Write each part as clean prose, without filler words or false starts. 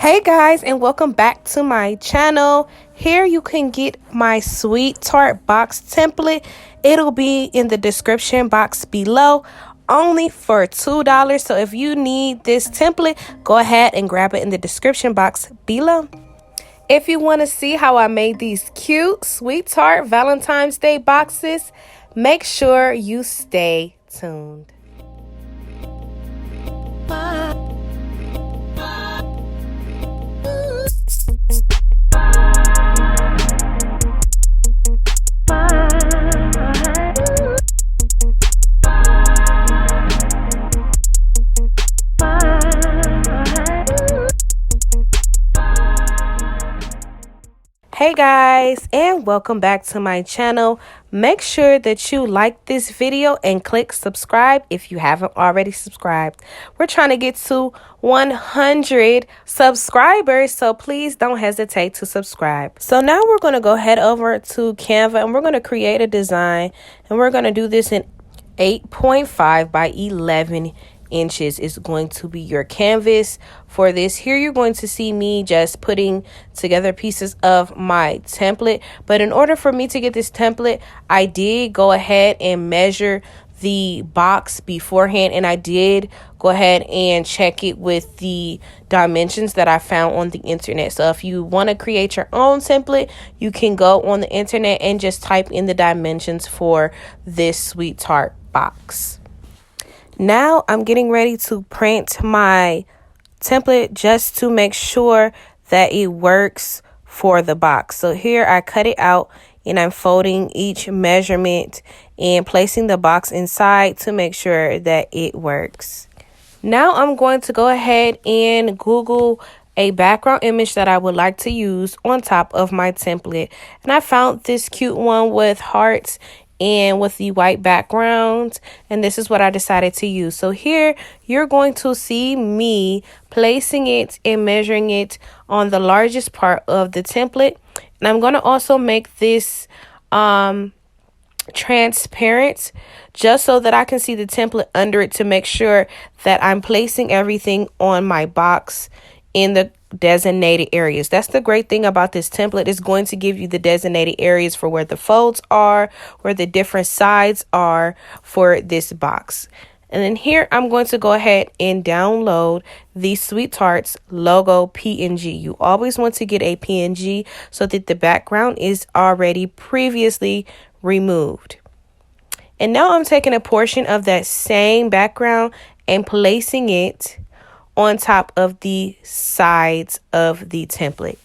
Hey guys, and welcome back to my channel. Here you can get my Sweetart box template. It'll be in the description box below, only for $2. So if you need this template, go ahead and grab it in the description box below. If you want to see how I made these cute Sweetart Valentine's Day boxes, make sure you stay tuned. Hey guys, and welcome back to my channel. Make sure that you like this video and click subscribe if you haven't already subscribed. We're trying to get to 100 subscribers, so please don't hesitate to subscribe. So now we're going to go head over to Canva and we're going to create a design, and we're going to do this in 8.5 by 11 inches is going to be your canvas for this. Here you're going to see me just putting together pieces of my template, but in order for me to get this template, I did go ahead and measure the box beforehand, and I did go ahead and check it with the dimensions that I found on the internet. So if you want to create your own template, you can go on the internet and just type in the dimensions for this Sweetart box. Now I'm getting ready to print my template just to make sure that it works for the box. So here I cut it out and I'm folding each measurement and placing the box inside to make sure that it works. Now I'm going to go ahead and Google a background image that I would like to use on top of my template. And I found this cute one with hearts and with the white background, and this is what I decided to use. So here you're going to see me placing it and measuring it on the largest part of the template, and I'm going to also make this transparent just so that I can see the template under it to make sure that I'm placing everything on my box in the designated areas. That's the great thing about this template. It's going to give you the designated areas for where the folds are, where the different sides are for this box. And then here I'm going to go ahead and download the Sweetart's logo PNG. You always want to get a PNG so that the background is already previously removed. And now I'm taking a portion of that same background and placing it on top of the sides of the template.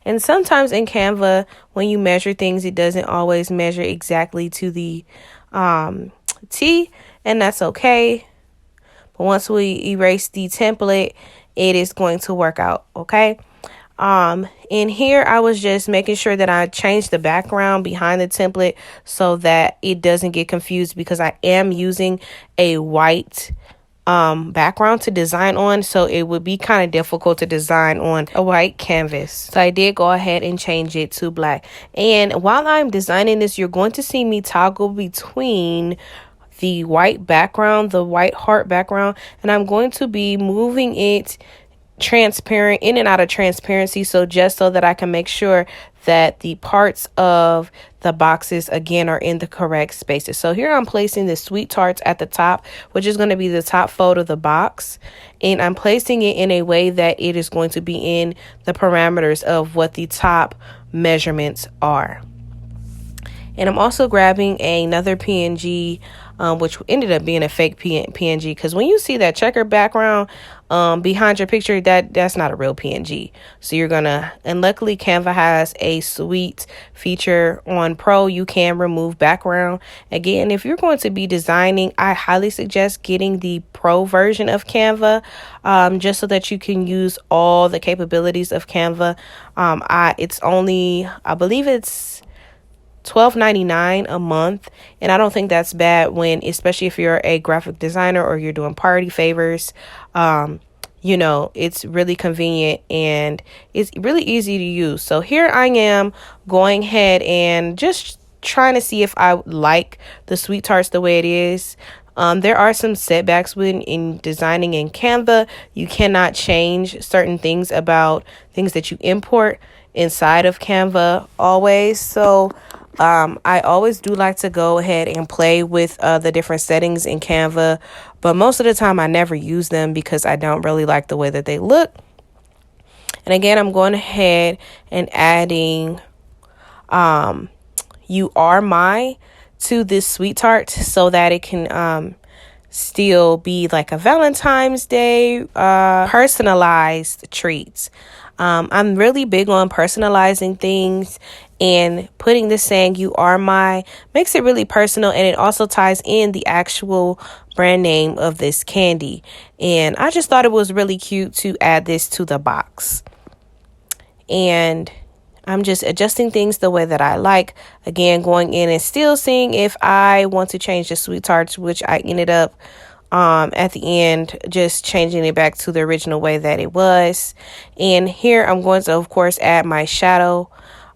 And sometimes in Canva, when you measure things, it doesn't always measure exactly to the T, and that's okay. But once we erase the template, it is going to work out, okay? In here, I was just making sure that I changed the background behind the template so that it doesn't get confused, because I am using a white background to design on, so it would be kind of difficult to design on a white canvas. So I did go ahead and change it to black. And while I'm designing this, you're going to see me toggle between the white background, the white heart background, and I'm going to be moving it transparent, in and out of transparency, so just so that I can make sure that the parts of the boxes again are in the correct spaces. So here I'm placing the Sweetarts at the top, which is going to be the top fold of the box, and I'm placing it in a way that it is going to be in the parameters of what the top measurements are. And I'm also grabbing another PNG, which ended up being a fake PNG, because when you see that checker background behind your picture, that's not a real PNG. So you're gonna, and luckily Canva has a sweet feature on Pro. You can remove background. Again, if you're going to be designing, I highly suggest getting the Pro version of Canva, just so that you can use all the capabilities of Canva. It's only, I believe it's $12.99 a month, and I don't think that's bad, when especially if you're a graphic designer or you're doing party favors. You know, it's really convenient and it's really easy to use. So here I am going ahead and just trying to see if I like the Sweetarts the way it is. There are some setbacks when in designing in Canva. You cannot change certain things about things that you import inside of Canva always. So I always do like to go ahead and play with the different settings in Canva, but most of the time I never use them because I don't really like the way that they look. And again, I'm going ahead and adding You Are My to this Sweetart so that it can still be like a Valentine's Day personalized treats. I'm really big on personalizing things, and putting this saying "You Are My" makes it really personal, and it also ties in the actual brand name of this candy. And I just thought it was really cute to add this to the box. And I'm just adjusting things the way that I like. Again, going in and still seeing if I want to change the Sweetarts, which I ended up at the end just changing it back to the original way that it was. And here I'm going to, of course, add my shadow.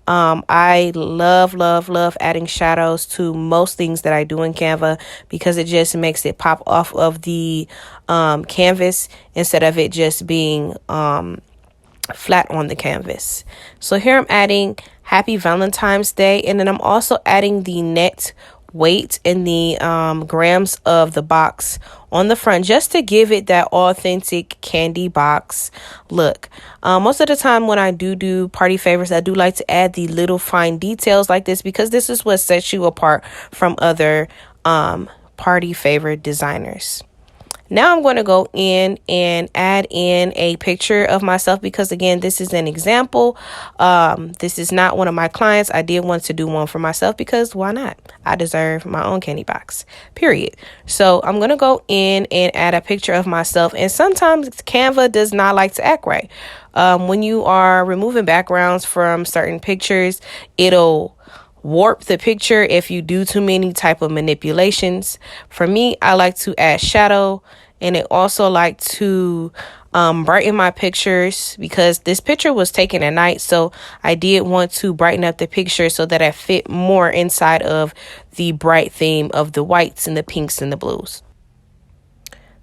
I love adding shadows to most things that I do in Canva because it just makes it pop off of the canvas instead of it just being flat on the canvas. So here I'm adding Happy Valentine's Day, and then I'm also adding the net weight and the grams of the box on the front just to give it that authentic candy box look. Most of the time when I do party favors, I do like to add the little fine details like this because this is what sets you apart from other party favor designers. Now I'm going to go in and add in a picture of myself because, again, this is an example. This is not one of my clients. I did want to do one for myself because why not? I deserve my own candy box, period. So I'm going to go in and add a picture of myself. And sometimes Canva does not like to act right. When you are removing backgrounds from certain pictures, it'll warp the picture if you do too many type of manipulations. For me, I like to add shadow, and it also like to brighten my pictures because this picture was taken at night, so I did want to brighten up the picture so that I fit more inside of the bright theme of the whites and the pinks and the blues.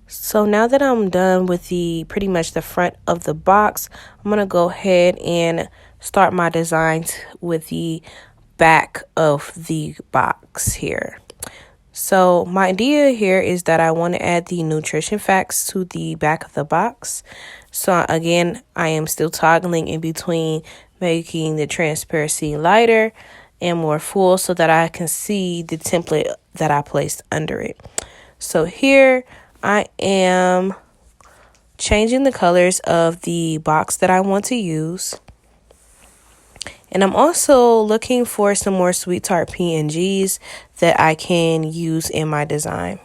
So now that I'm done with the pretty much the front of the box, I'm gonna go ahead and start my designs with the back of the box here. So my idea here is that I want to add the nutrition facts to the back of the box. So again, I am still toggling in between making the transparency lighter and more full so that I can see the template that I placed under it. So here I am changing the colors of the box that I want to use. And I'm also looking for some more Sweetart PNGs that I can use in my design.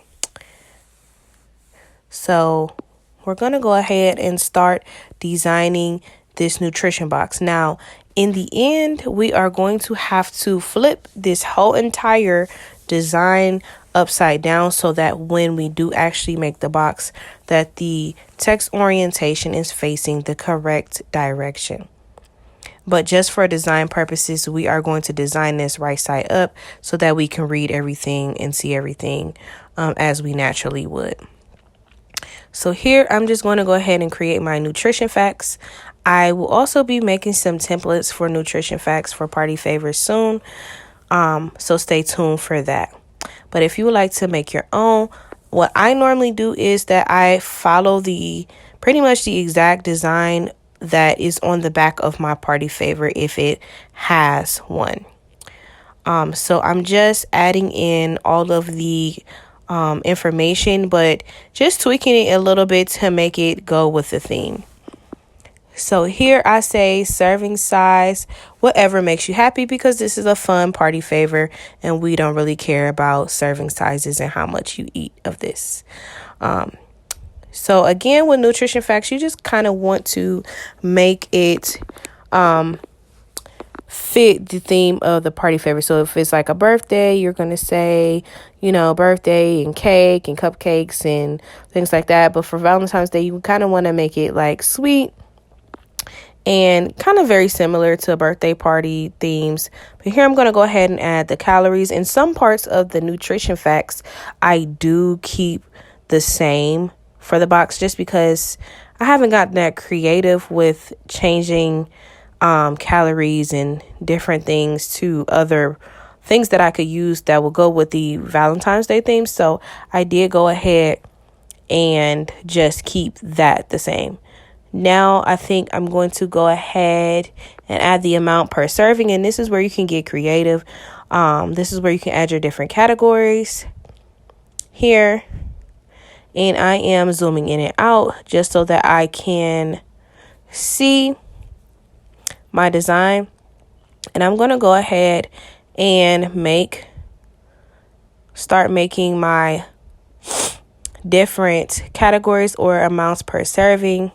So we're going to go ahead and start designing this nutrition box. Now, in the end, we are going to have to flip this whole entire design upside down so that when we do actually make the box, that the text orientation is facing the correct direction. But just for design purposes, we are going to design this right side up so that we can read everything and see everything as we naturally would. So here, I'm just going to go ahead and create my nutrition facts. I will also be making some templates for nutrition facts for party favors soon. So stay tuned for that. But if you would like to make your own, what I normally do is that I follow pretty much the exact design that is on the back of my party favor if it has one. So I'm just adding in all of the information, but just tweaking it a little bit to make it go with the theme. So here I say serving size, whatever makes you happy, because this is a fun party favor and we don't really care about serving sizes and how much you eat of this. So again, with nutrition facts, you just kind of want to make it fit the theme of the party favor. So if it's like a birthday, you're going to say, birthday and cake and cupcakes and things like that. But for Valentine's Day, you kind of want to make it like sweet and kind of very similar to birthday party themes. But here I'm going to go ahead and add the calories. In some parts of the nutrition facts, I do keep the same for the box just because I haven't gotten that creative with changing calories and different things to other things that I could use that will go with the Valentine's Day theme. So I did go ahead and just keep that the same. Now I think I'm going to go ahead and add the amount per serving, and this is where you can get creative. This is where you can add your different categories here, and I am zooming in and out just so that I can see my design. And I'm going to go ahead and start making my different categories or amounts per serving.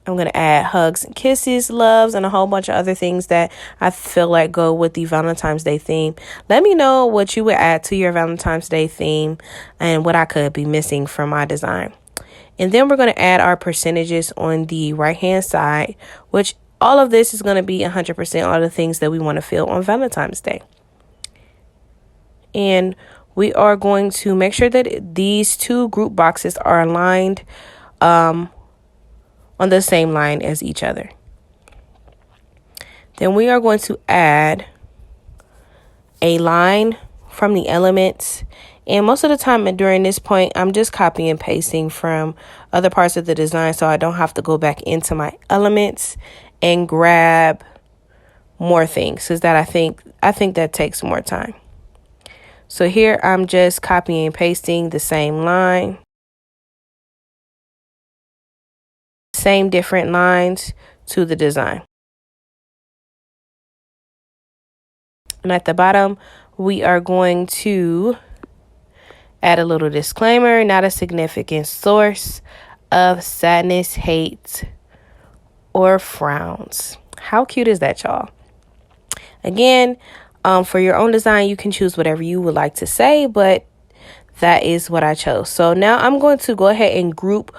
I'm going to add hugs and kisses, loves, and a whole bunch of other things that I feel like go with the Valentine's Day theme. Let me know what you would add to your Valentine's Day theme and what I could be missing from my design. And then we're going to add our percentages on the right-hand side, which all of this is going to be 100% all the things that we want to fill on Valentine's Day. And we are going to make sure that these two group boxes are aligned on the same line as each other. Then we are going to add a line from the elements. And most of the time during this point, I'm just copying and pasting from other parts of the design so I don't have to go back into my elements and grab more things, because that I think that takes more time. So here I'm just copying and pasting the same line. Same different lines to the design. And at the bottom, we are going to add a little disclaimer: not a significant source of sadness, hate, or frowns. How cute is that, y'all? Again, for your own design, you can choose whatever you would like to say, but that is what I chose. So now I'm going to go ahead and group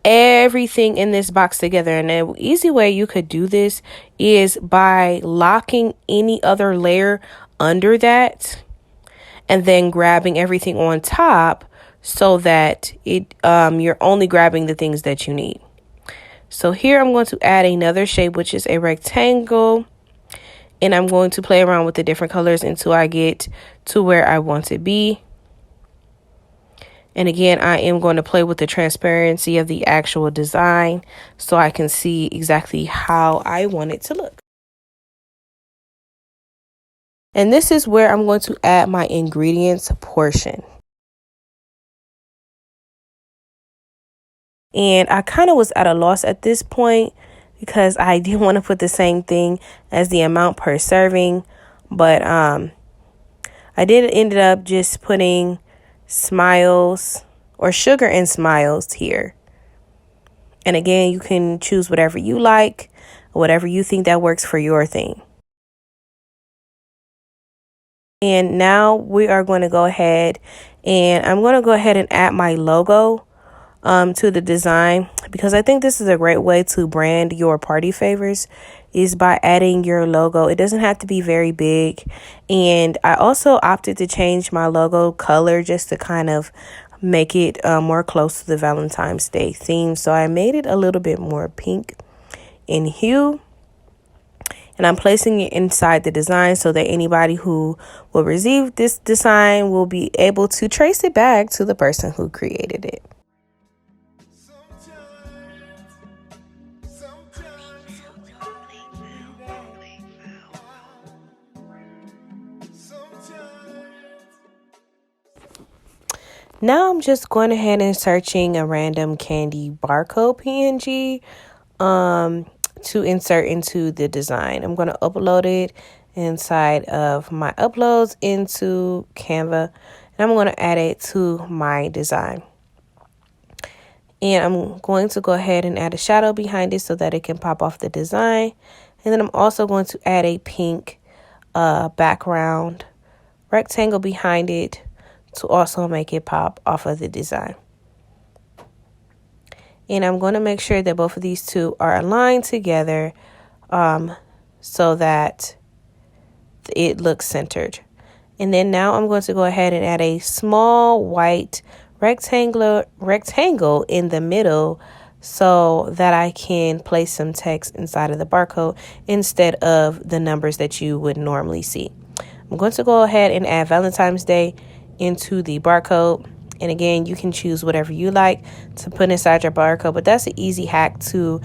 everything in this box together. And an easy way you could do this is by locking any other layer under that and then grabbing everything on top so that you're only grabbing the things that you need. So here I'm going to add another shape, which is a rectangle, and I'm going to play around with the different colors until I get to where I want to be. And again, I am going to play with the transparency of the actual design so I can see exactly how I want it to look. And this is where I'm going to add my ingredients portion. And I kind of was at a loss at this point because I didn't want to put the same thing as the amount per serving. But I ended up just putting smiles or sugar and smiles here. And again, you can choose whatever you like, whatever you think that works for your theme. And now we are going to go ahead and I'm going to go ahead and add my logo to the design, because I think this is a great way to brand your party favors is by adding your logo. It doesn't have to be very big. And I also opted to change my logo color just to kind of make it more close to the Valentine's Day theme. So I made it a little bit more pink in hue. And I'm placing it inside the design so that anybody who will receive this design will be able to trace it back to the person who created it. Now I'm just going ahead and searching a random candy barcode PNG to insert into the design. I'm going to upload it inside of my uploads into Canva, and I'm going to add it to my design. And I'm going to go ahead and add a shadow behind it so that it can pop off the design. And then I'm also going to add a pink background rectangle behind it to also make it pop off of the design. And I'm going to make sure that both of these two are aligned together so that it looks centered. And then now I'm going to go ahead and add a small white rectangle in the middle so that I can place some text inside of the barcode instead of the numbers that you would normally see. I'm going to go ahead and add Valentine's Day into the barcode. And again, you can choose whatever you like to put inside your barcode, but that's an easy hack to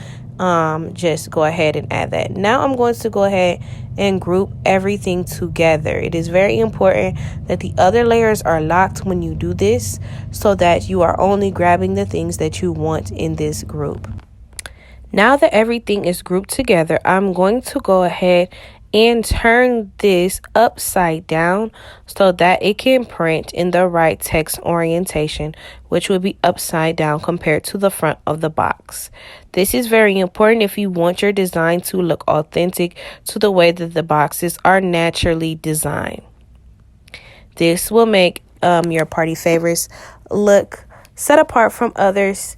just go ahead and add that. Now I'm going to go ahead and group everything together. It is very important that the other layers are locked when you do this so that you are only grabbing the things that you want in this group. Now that everything is grouped together, I'm going to go ahead and turn this upside down so that it can print in the right text orientation, which will be upside down compared to the front of the box. This is very important if you want your design to look authentic to the way that the boxes are naturally designed. This will make your party favorites look set apart from others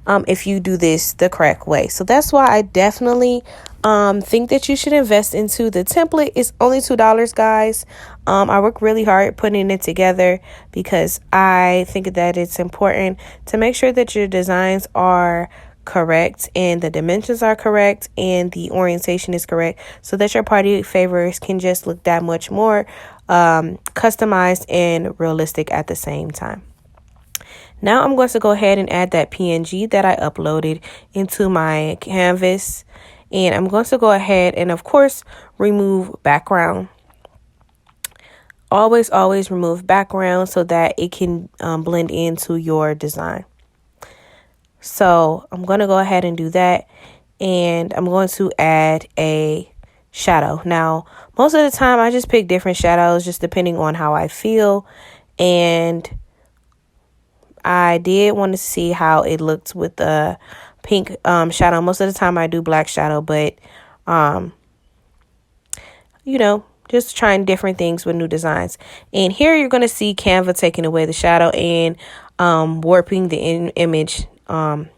if you do this the correct way. So that's why I definitely think that you should invest into the template. It's only $2, guys. I work really hard putting it together because I think that it's important to make sure that your designs are correct and the dimensions are correct and the orientation is correct so that your party favors can just look that much more customized and realistic at the same time. Now I'm going to go ahead and add that PNG that I uploaded into my canvas. And I'm going to go ahead and, of course, remove background. Always remove background so that it can blend into your design. So I'm going to go ahead and do that. And I'm going to add a shadow. Now, most of the time, I just pick different shadows just depending on how I feel. And I did want to see how it looked with the pink shadow. Most of the time I do black shadow, but you know, just trying different things with new designs. And here you're going to see Canva taking away the shadow and warping the image and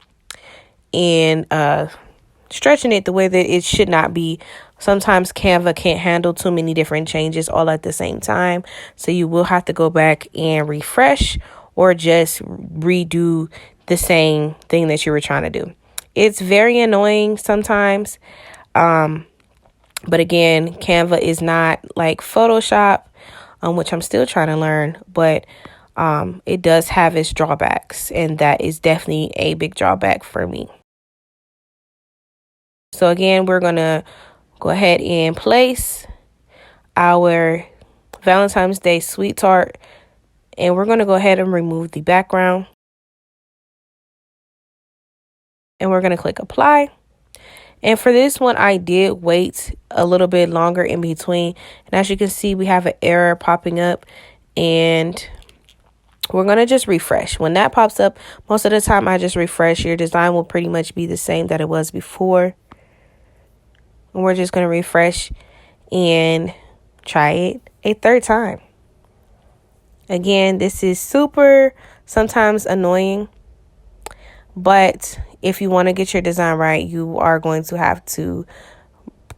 stretching it the way that it should not be. Sometimes Canva can't handle too many different changes all at the same time, so you will have to go back and refresh or just redo the same thing that you were trying to do. It's very annoying sometimes. But again, Canva is not like Photoshop, which I'm still trying to learn, but it does have its drawbacks, and that is definitely a big drawback for me. So again, we're going to go ahead and place our Valentine's Day Sweetart. And we're going to go ahead and remove the background. And we're going to click apply. And for this one, I did wait a little bit longer in between. And as you can see, we have an error popping up. And we're going to just refresh. When that pops up, most of the time I just refresh. Your design will pretty much be the same that it was before. And we're just going to refresh and try it a third time. Again, this is super sometimes annoying, but if you want to get your design right, you are going to have to,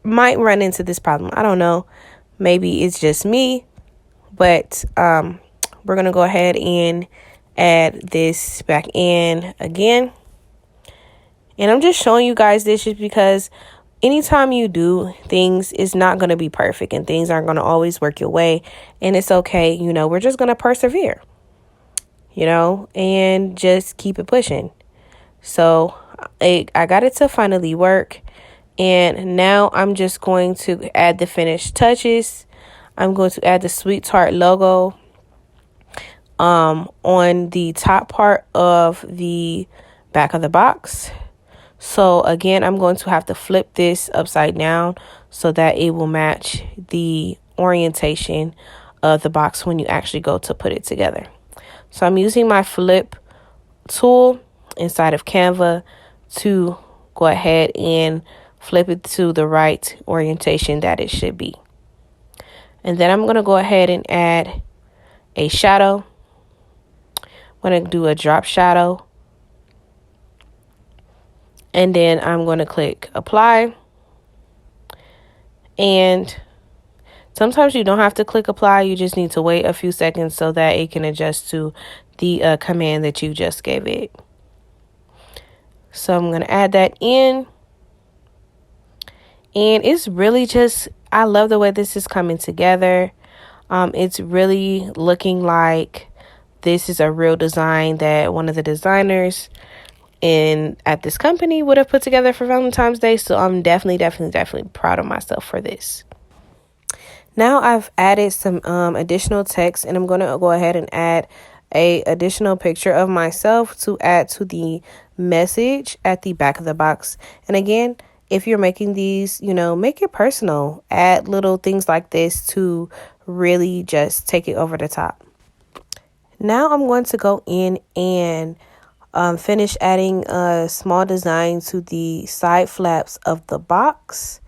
might run into this problem. I don't know. Maybe it's just me, but we're going to go ahead and add this back in again. And I'm just showing you guys this just because anytime you do things, it's not going to be perfect and things aren't going to always work your way. And it's okay. You know, we're just going to persevere, you know, and just keep it pushing. So I got it to finally work. And now I'm just going to add the finished touches. I'm going to add the Sweetart logo on the top part of the back of the box. So again, I'm going to have to flip this upside down so that it will match the orientation of the box when you actually go to put it together. So I'm using my flip tool inside of Canva to go ahead and flip it to the right orientation that it should be. And then I'm going to go ahead and add a shadow. I'm going to do a drop shadow. And then I'm going to click apply. And sometimes you don't have to click apply. You just need to wait a few seconds so that it can adjust to the command that you just gave it. So I'm going to add that in. And it's really just, I love the way this is coming together. It's really looking like this is a real design that one of the designers at this company would have put together for Valentine's Day. So I'm definitely proud of myself for this. Now I've added some additional text, and I'm going to go ahead and add a additional picture of myself to add to the message at the back of the box. And again, if you're making these, make it personal. Add little things like this to really just take it over the top. Now I'm going to go in and finish adding a small design to the side flaps of the box.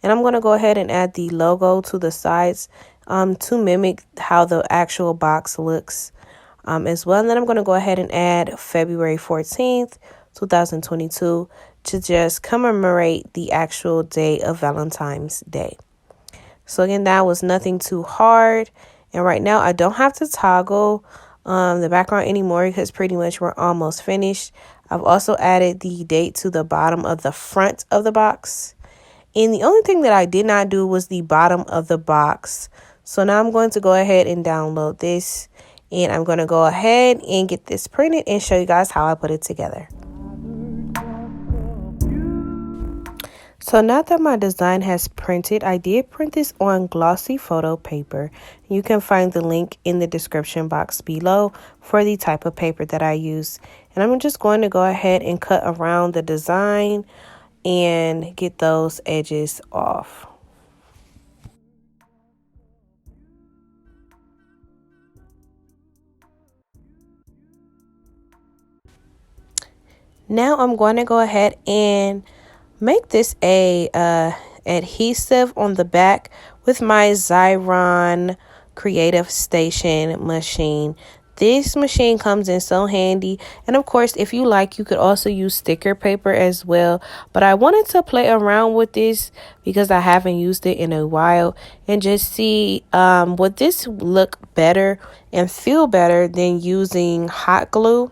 And I'm going to go ahead and add the logo to the sides to mimic how the actual box looks as well. And then I'm going to go ahead and add February 14th, 2022 to just commemorate the actual day of Valentine's Day. So again, that was nothing too hard. And right now I don't have to toggle the background anymore because pretty much we're almost finished. I've also added the date to the bottom of the front of the box. And the only thing that I did not do was the bottom of the box. So now I'm going to go ahead and download this. And I'm going to go ahead and get this printed and show you guys how I put it together. So now that my design has printed, I did print this on glossy photo paper. You can find the link in the description box below for the type of paper that I use. And I'm just going to go ahead and cut around the design and get those edges off. Now I'm going to go ahead and make this a adhesive on the back with my Xyron Creative Station machine. This machine comes in so handy. And of course, if you like, you could also use sticker paper as well. But I wanted to play around with this because I haven't used it in a while and just see would this look better and feel better than using hot glue.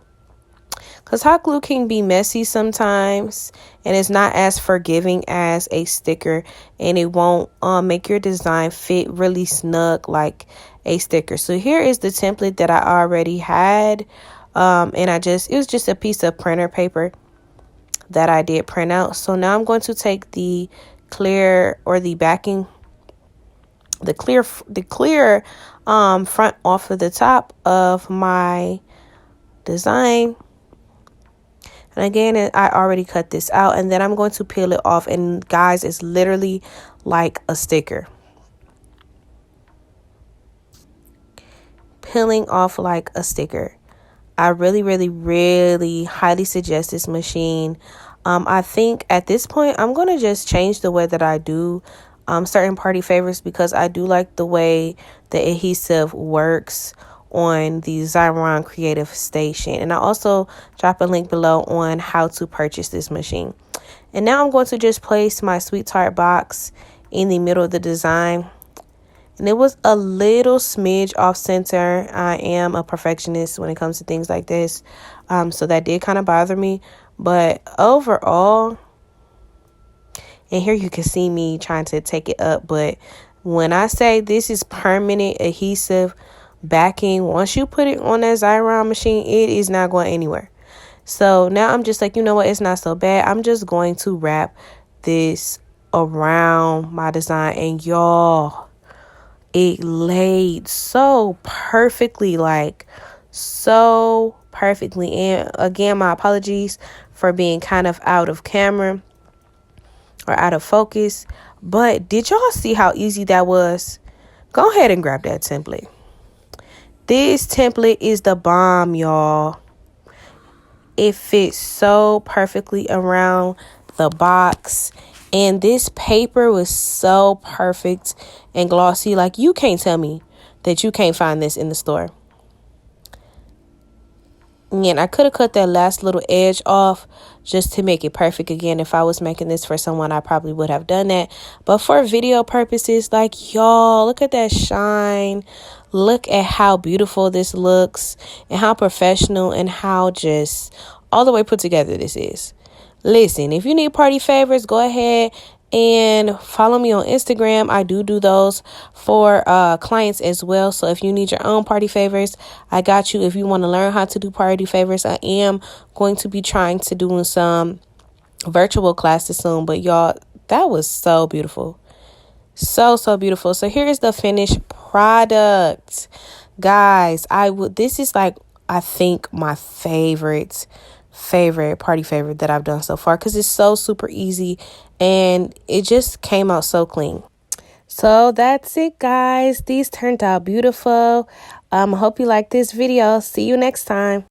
Because hot glue can be messy sometimes and it's not as forgiving as a sticker, and it won't make your design fit really snug like a sticker. So here is the template that I already had, and it was just a piece of printer paper that I did print out. So now I'm going to take the clear or the backing, the clear front off of the top of my design. And again, I already cut this out, and then I'm going to peel it off. And guys, it's literally like a sticker. Peeling off like a sticker. I really highly suggest this machine. I think at this point, I'm going to just change the way that I do certain party favorites because I do like the way the adhesive works on the Xyron Creative Station. And I also drop a link below on how to purchase this machine. And now I'm going to just place my Sweetart box in the middle of the design. And it was a little smidge off center. I am a perfectionist when it comes to things like this. So that did kind of bother me. But overall, and here you can see me trying to take it up. But when I say this is permanent adhesive backing, once you put it on that Xyron machine, it is not going anywhere. So now I'm just like, you know what, it's not so bad. I'm just going to wrap this around my design, and y'all, it laid so perfectly, like so perfectly. And again, my apologies for being kind of out of camera or out of focus, but did y'all see how easy that was? Go ahead and grab that template. This template is the bomb, y'all. It fits so perfectly around the box. And this paper was so perfect and glossy. Like, you can't tell me that you can't find this in the store. And I could have cut that last little edge off just to make it perfect. Again, if I was making this for someone, I probably would have done that. But for video purposes, like, y'all, look at that shine. Look at how beautiful this looks and how professional and how just all the way put together this is. Listen, if you need party favors, go ahead and follow me on Instagram. I do those for clients as well. So if you need your own party favors, I got you. If you want to learn how to do party favors, I am going to be trying to do some virtual classes soon. But y'all, that was so beautiful. So beautiful. So here is the finished product. Guys, this is like, I think, my favorite party favorite that I've done so far, because it's so super easy and it just came out so clean. So that's it, guys. These turned out beautiful. Hope you like this video. See you next time.